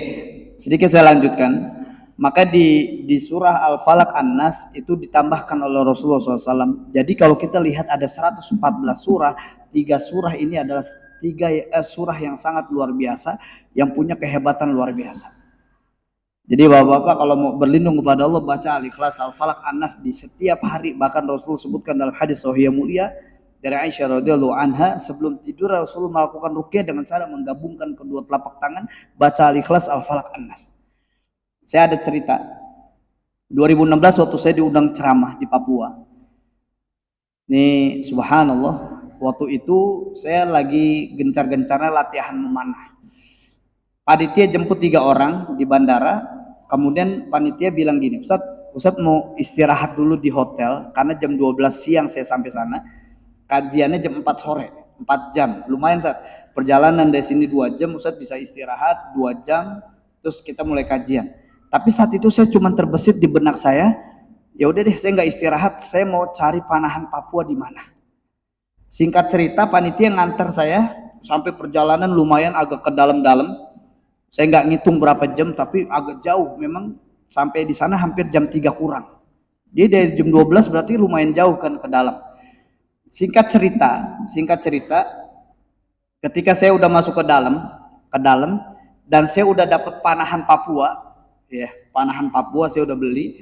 sedikit saya lanjutkan. Maka di surah Al-Falaq An-Nas itu ditambahkan oleh Rasulullah SAW. Jadi kalau kita lihat ada 114 surah, 3 surah ini adalah 3 surah yang sangat luar biasa, yang punya kehebatan luar biasa. Jadi bapak-bapak kalau mau berlindung kepada Allah, baca Al-Ikhlas, Al-Falaq, An-Nas di setiap hari. Bahkan Rasul sebutkan dalam hadis sahih mulia dari Aisyah radhiyallahu anha, sebelum tidur Rasul melakukan ruqyah dengan cara menggabungkan kedua telapak tangan, baca Al-Ikhlas, Al-Falaq, An-Nas. Saya ada cerita 2016 waktu saya diundang ceramah di Papua. Nih subhanallah, waktu itu saya lagi gencar-gencarnya latihan memanah. Panitia jemput 3 orang di bandara. Kemudian panitia bilang gini, Ustadz mau istirahat dulu di hotel karena jam 12 siang saya sampai sana. Kajiannya jam 4 sore, 4 jam. Lumayan Ustadz. Perjalanan dari sini 2 jam, Ustadz bisa istirahat 2 jam, terus kita mulai kajian. Tapi saat itu saya cuma terbesit di benak saya, ya udah deh saya nggak istirahat, saya mau cari panahan Papua di mana. Singkat cerita, panitia nganter saya sampai perjalanan lumayan agak ke dalam-dalam. Saya nggak ngitung berapa jam, tapi agak jauh. Memang sampai di sana hampir jam 3 kurang. Jadi dari jam 12 berarti lumayan jauh kan ke dalam. Singkat cerita, ketika saya udah masuk ke dalam, dan saya udah dapat panahan Papua. Ya, panahan Papua saya udah beli.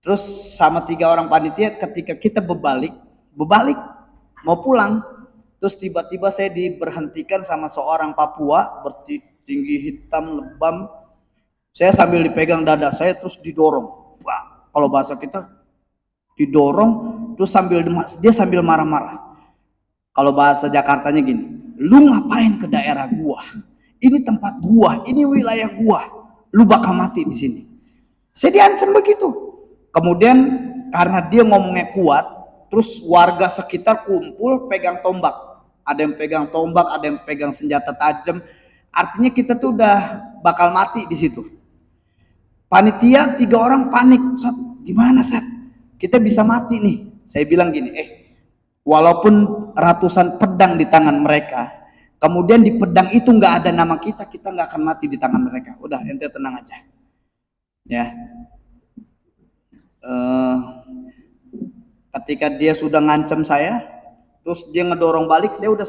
Terus sama 3 orang panitia, ketika kita berbalik mau pulang, terus tiba-tiba saya diberhentikan sama seorang Papua bertinggi hitam lebam. Saya sambil dipegang dada saya terus didorong. Wah, kalau bahasa kita didorong terus dia sambil marah-marah. Kalau bahasa Jakartanya gini, lu ngapain ke daerah gua? Ini tempat gua, ini wilayah gua. Lu bakal mati di sini. Saya diancam begitu. Kemudian karena dia ngomongnya kuat, terus warga sekitar kumpul pegang tombak. Ada yang pegang tombak, ada yang pegang senjata tajam. Artinya kita tuh udah bakal mati di situ. Panitia 3 orang panik. Sat, gimana Sat? Kita bisa mati nih. Saya bilang gini, walaupun ratusan pedang di tangan mereka, kemudian di pedang itu nggak ada nama kita nggak akan mati di tangan mereka. Udah, ente tenang aja. Ya. Ketika dia sudah ngancam saya, terus dia ngedorong balik, saya udah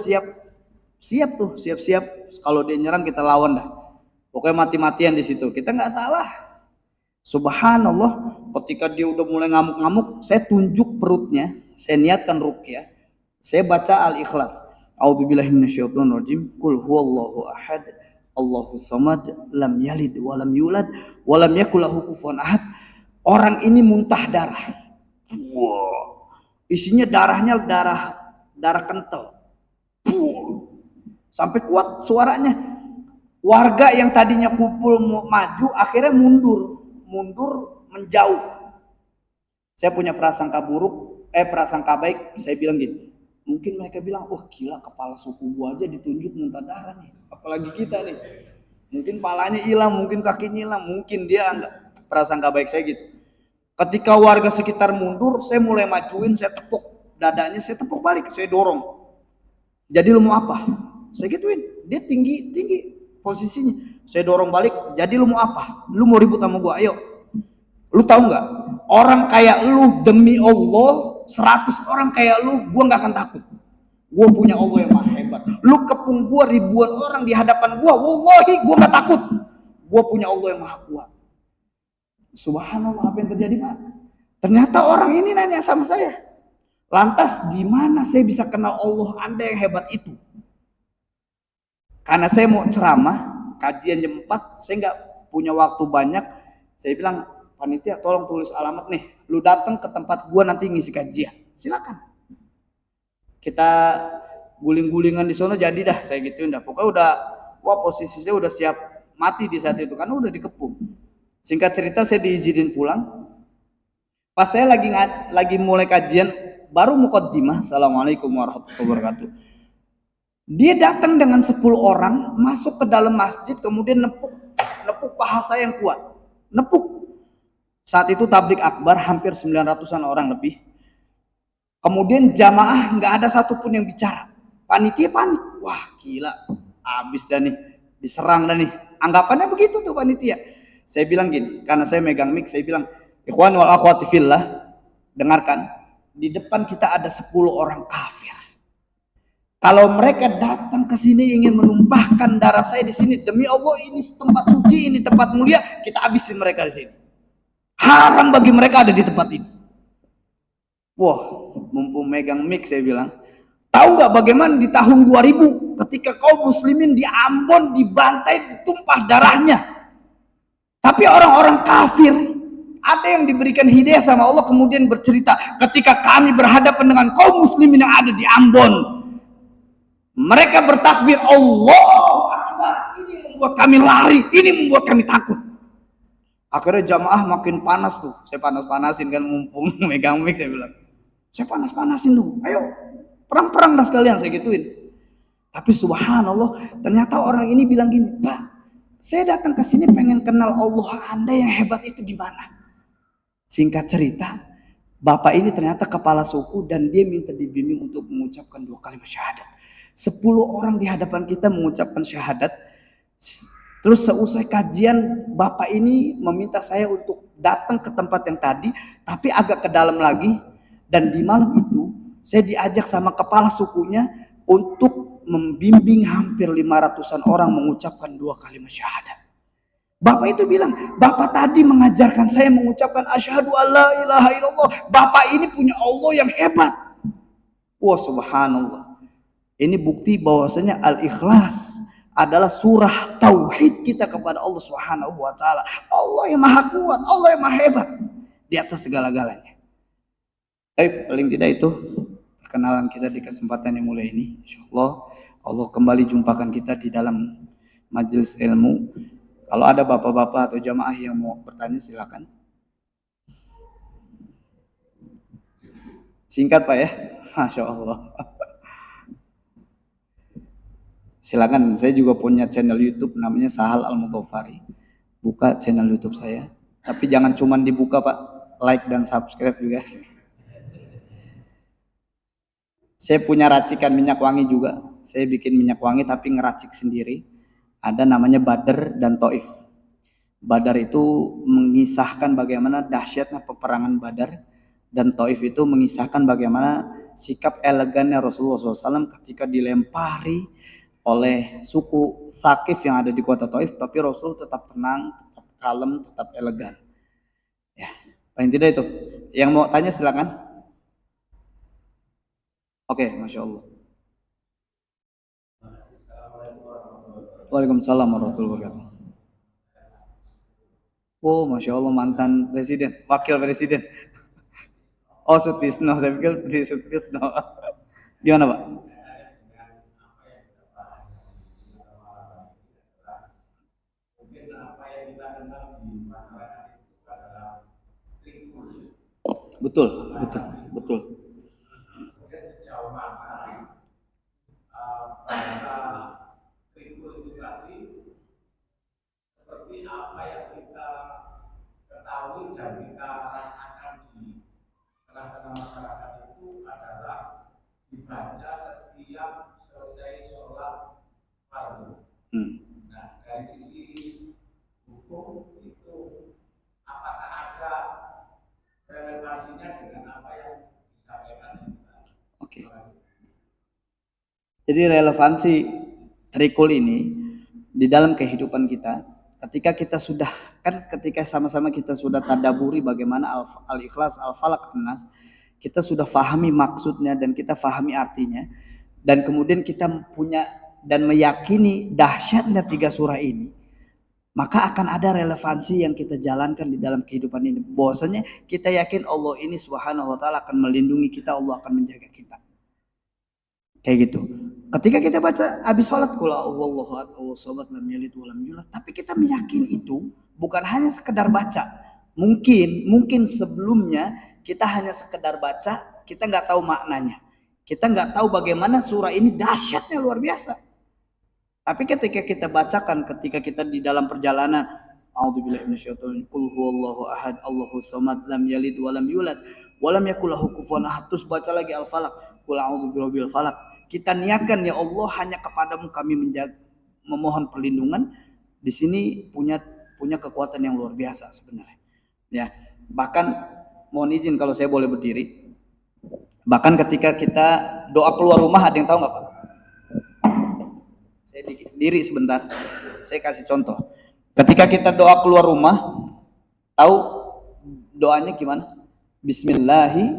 siap kalau dia nyerang kita lawan dah. Pokoknya mati-matian di situ. Kita nggak salah. Subhanallah, ketika dia udah mulai ngamuk-ngamuk, saya tunjuk perutnya, saya niatkan ruqyah. Saya baca Al-Ikhlas. A'udzubillahi minasyaitonirrajim. Qul huwallahu ahad, Allahus samad, lam yalid wa lam yulad wa lam yakul lahu kufuwan ahad. Orang ini muntah darah. Wow. Isinya darahnya darah kental. Sampai kuat suaranya. Warga yang tadinya kumpul maju akhirnya mundur menjauh. Saya punya prasangka baik, saya bilang gitu. Mungkin mereka bilang, wah gila kepala suku gua aja ditunjuk muntah darah nih, apalagi kita nih. Mungkin palanya hilang, mungkin kakinya hilang, mungkin dia enggak. Prasangka baik saya gitu. Ketika warga sekitar mundur, saya mulai majuin, saya tepuk dadanya, saya tepuk balik, saya dorong. Jadi lu mau apa? Saya gituin, dia tinggi posisinya. Saya dorong balik, jadi lu mau apa? Lu mau ribut sama gua? Ayo. Lu tahu nggak? Orang kayak lu, demi Allah, 100 orang kayak lu, gua nggak akan takut. Gua punya Allah yang maha hebat. Lu kepung gua ribuan orang di hadapan gua, wallahi gua nggak takut. Gua punya Allah yang maha kuat. Subhanallah, apa yang terjadi Pak? Ternyata orang ini nanya sama saya. Lantas gimana saya bisa kenal Allah Anda yang hebat itu? Karena saya mau ceramah, kajian jam 4, saya nggak punya waktu banyak. Saya bilang, panitia tolong tulis alamat nih, lu datang ke tempat gua nanti ngisi kajian, silakan. Kita guling-gulingan di sana jadi dah, saya gituin dah. Pokoknya udah, wah posisi saya udah siap mati di saat itu karena udah dikepung. Singkat cerita saya diizinin pulang. Pas saya lagi mulai kajian, baru muqaddimah, assalamualaikum warahmatullahi wabarakatuh. Dia datang dengan 10 orang, masuk ke dalam masjid, kemudian nepuk paha saya yang kuat. Nepuk. Saat itu tablik akbar, hampir 900-an orang lebih. Kemudian jamaah nggak ada satupun yang bicara. Panitia panik. Wah gila, habis dah nih, diserang dah nih. Anggapannya begitu tuh panitia. Saya bilang gini, karena saya megang mic, saya bilang, ikhwan wal akhwati fillah, dengarkan, di depan kita ada 10 orang kafir. Kalau mereka datang ke sini ingin menumpahkan darah saya di sini, demi Allah ini tempat suci, ini tempat mulia, kita habisin mereka di sini. Haram bagi mereka ada di tempat ini. Wah, mumpung megang mic saya bilang, tahu nggak bagaimana di tahun 2000 ketika kaum muslimin di Ambon dibantai, ditumpah darahnya. Tapi orang-orang kafir ada yang diberikan hidayah sama Allah kemudian bercerita, ketika kami berhadapan dengan kaum muslimin yang ada di Ambon, mereka bertakbir Allah Akbar, ini membuat kami lari, ini membuat kami takut. Akhirnya jamaah makin panas tuh, saya panas-panasin kan mumpung megang mic, saya bilang, saya panas-panasin tuh, ayo perang-perang dah sekalian, saya gituin. Tapi subhanallah, ternyata orang ini bilang gini, Pak, saya datang ke sini pengen kenal Allah Anda yang hebat itu di mana. Singkat cerita, bapak ini ternyata kepala suku dan dia minta dibimbing untuk mengucapkan 2 kalimat syahadat. 10 orang di hadapan kita mengucapkan syahadat. Terus seusai kajian, bapak ini meminta saya untuk datang ke tempat yang tadi, tapi agak ke dalam lagi. Dan di malam itu, saya diajak sama kepala sukunya untuk membimbing hampir 500-an orang mengucapkan 2 kalimat syahadat. Bapak itu bilang, bapak tadi mengajarkan saya mengucapkan asyhadu alla ilaha illallah. Bapak ini punya Allah yang hebat. Wah subhanallah. Ini bukti bahwasanya al-ikhlas adalah surah tauhid kita kepada Allah Subhanahu wa taala. Allah yang maha kuat, Allah yang maha hebat di atas segala-galanya. Tapi paling tidak itu perkenalan kita di kesempatan yang mulia ini. Insyaallah Allah kembali jumpakan kita di dalam majelis ilmu. Kalau ada bapak-bapak atau jamaah yang mau bertanya silakan. Singkat Pak ya. Masya Allah. Silakan, saya juga punya channel YouTube namanya Sahal Al-Mutofari. Buka channel YouTube saya. Tapi jangan cuma dibuka Pak, like dan subscribe juga. Saya punya racikan minyak wangi juga. Saya bikin minyak wangi tapi ngeracik sendiri. Ada namanya Badar dan Taif. Badar itu mengisahkan bagaimana dahsyatnya peperangan Badar. Dan Taif itu mengisahkan bagaimana sikap elegannya Rasulullah SAW ketika dilempari oleh suku Thaqif yang ada di kota Taif, tapi Rasul tetap tenang, tetap kalem, tetap elegan. Ya, paling tidak itu. Yang mau tanya silakan. Oke, Masya Allah. Waalaikumsalam warahmatullahi wabarakatuh. Oh, Masya Allah, mantan presiden, wakil presiden. Oh, Sutisno, saya pikir di Sutisno. Gimana Pak? Betul, betul, betul. Sejauh mana bahasa trikul itu tadi seperti apa yang kita ketahui dan kita rasakan di tengah-tengah masyarakat itu adalah dibaca setiap selesai sholat fardu. Nah, dari sisi hukum itu apakah ada relevansinya dengan apa yang disampaikan? Oke. Jadi relevansi trikul ini di dalam kehidupan kita, ketika kita sudah ketika sama-sama kita sudah tadaburi bagaimana al-ikhlas, al-falaq, an-nas, kita sudah fahami maksudnya dan kita fahami artinya, dan kemudian kita punya dan meyakini dahsyatnya 3 surah ini, maka akan ada relevansi yang kita jalankan di dalam kehidupan ini. Bahwasanya kita yakin Allah ini Subhanahu wa taala akan melindungi kita, Allah akan menjaga kita. Kayak gitu. Ketika kita baca habis salat qul huwallahu ahad Allahu samad lam yalid wa lam yulad, tapi kita meyakini itu bukan hanya sekedar baca. Mungkin sebelumnya kita hanya sekedar baca, kita nggak tahu maknanya. Kita nggak tahu bagaimana surah ini dahsyatnya luar biasa. Tapi ketika kita bacakan, ketika kita di dalam perjalanan, a'udzubillahi minasyaitonir rajim, qul huwallahu ahad Allahu samad lam yalid wa lam yulad wa lam yakul lahu kufuwan ahad, terus baca lagi al-falaq, qul a'udzu birabbil falaq. Kita niatkan ya Allah hanya kepadamu kami memohon perlindungan. Di sini punya kekuatan yang luar biasa sebenarnya. Ya, bahkan mohon izin kalau saya boleh berdiri. Bahkan ketika kita doa keluar rumah, ada yang tahu nggak Pak? Saya diri sebentar. Saya kasih contoh. Ketika kita doa keluar rumah, tahu doanya gimana? Bismillahi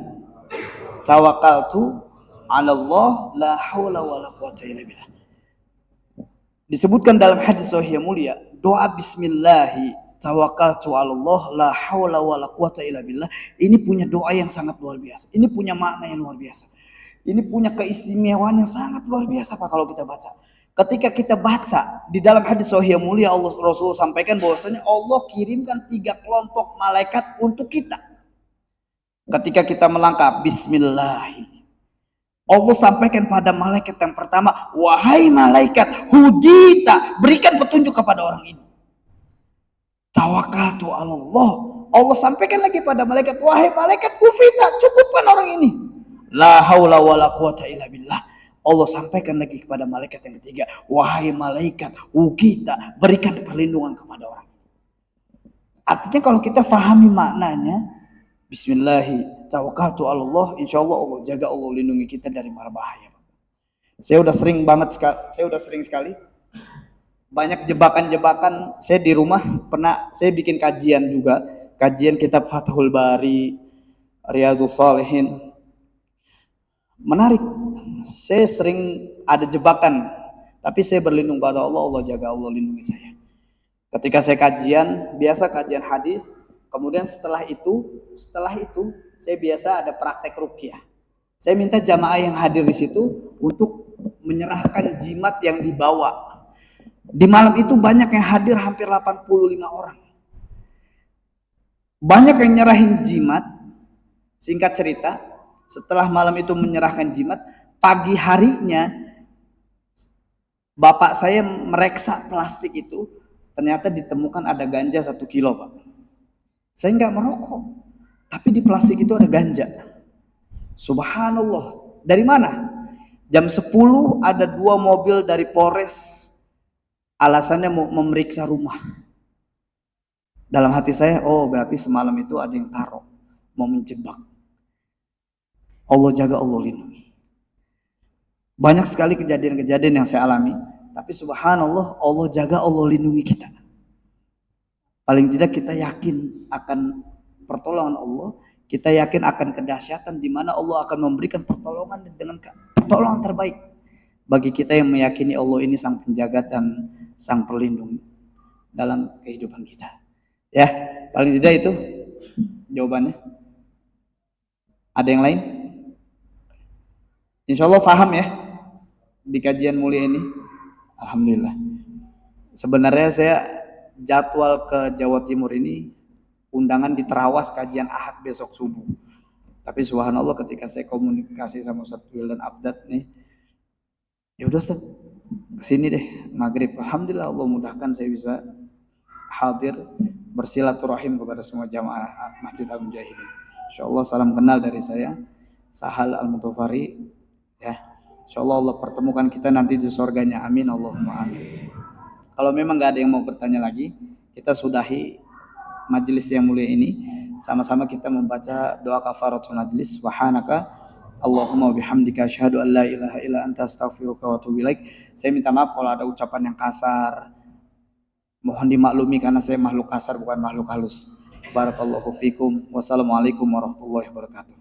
tawakkaltu 'ala Allah la haula wala quwwata illa billah. Disebutkan dalam hadis sahih yang mulia, doa bismillahi tawakkaltu 'ala Allah la haula wala quwwata illa billah, ini punya doa yang sangat luar biasa. Ini punya makna yang luar biasa. Ini punya keistimewaan yang sangat luar biasa Pak kalau kita baca. Ketika kita baca di dalam hadis sahih yang mulia, Allah Rasul sampaikan bahwasanya Allah kirimkan 3 kelompok malaikat untuk kita. Ketika kita melangkah bismillah, Allah sampaikan pada malaikat yang pertama, wahai malaikat hudita, berikan petunjuk kepada orang ini. Tawakkaltu 'ala Allah. Allah sampaikan lagi pada malaikat, wahai malaikat kufita, cukupkan orang ini. La haula wala quwata illa billah. Allah sampaikan lagi kepada malaikat yang ketiga, wahai malaikat ukita, berikan perlindungan kepada orang ini. Artinya kalau kita fahami maknanya, bismillahi tawakkaltu 'ala Allah, insyaallah Allah jaga, Allah lindungi kita dari mara bahaya. Saya udah sering sekali banyak jebakan-jebakan. Saya di rumah pernah saya bikin kajian juga, kajian kitab Fathul Bari, Riyadhus Shalihin. Menarik. Saya sering ada jebakan, tapi saya berlindung pada Allah, Allah jaga, Allah lindungi saya. Ketika saya kajian, biasa kajian hadis, kemudian setelah itu saya biasa ada praktek ruqyah. Saya minta jamaah yang hadir di situ untuk menyerahkan jimat yang dibawa. Di malam itu banyak yang hadir, hampir 85 orang. Banyak yang nyerahin jimat. Singkat cerita, setelah malam itu menyerahkan jimat, pagi harinya bapak saya mereksa plastik itu, ternyata ditemukan ada ganja 1 kilo Pak. Saya nggak merokok, tapi di plastik itu ada ganja. Subhanallah. Dari mana? Jam 10 ada 2 mobil dari Polres, alasannya mau memeriksa rumah. Dalam hati saya, oh berarti semalam itu ada yang taruh, mau menjebak. Allah jaga, Allah lindungi. Banyak sekali kejadian-kejadian yang saya alami, tapi subhanallah Allah jaga, Allah lindungi kita. Paling tidak kita yakin akan pertolongan Allah, kita yakin akan kedahsyatan di mana Allah akan memberikan pertolongan dengan pertolongan terbaik bagi kita yang meyakini Allah ini sang penjaga dan sang pelindung dalam kehidupan kita. Ya, paling tidak itu jawabannya. Ada yang lain? Insya Allah paham ya di kajian mulia ini. Alhamdulillah. Sebenarnya saya jadwal ke Jawa Timur ini undangan di Terawas kajian Ahad besok subuh. Tapi subhanallah ketika saya komunikasi sama Ustaz Wildan Abdad nih, ya udah Ustaz, kesini deh maghrib. Alhamdulillah Allah mudahkan saya bisa hadir bersilaturahim kepada semua jamaah Masjid Al-Mujahidin. Insyaallah salam kenal dari saya, Sahal Al-Mutofari. Ya, insyaallah Allah pertemukan kita nanti di surganya. Amin Allahumma amin. Kalau memang nggak ada yang mau bertanya lagi, kita sudahi majelis yang mulia ini. Sama-sama kita membaca doa kafaratul majlis. Subhanaka Allahumma bihamdika asyhadu an la ilaha illa anta astaghfiruka wa atubu ilaik. Saya minta maaf kalau ada ucapan yang kasar. Mohon dimaklumi karena saya makhluk kasar bukan makhluk halus. Barakallahu fikum. Wassalamualaikum warahmatullahi wabarakatuh.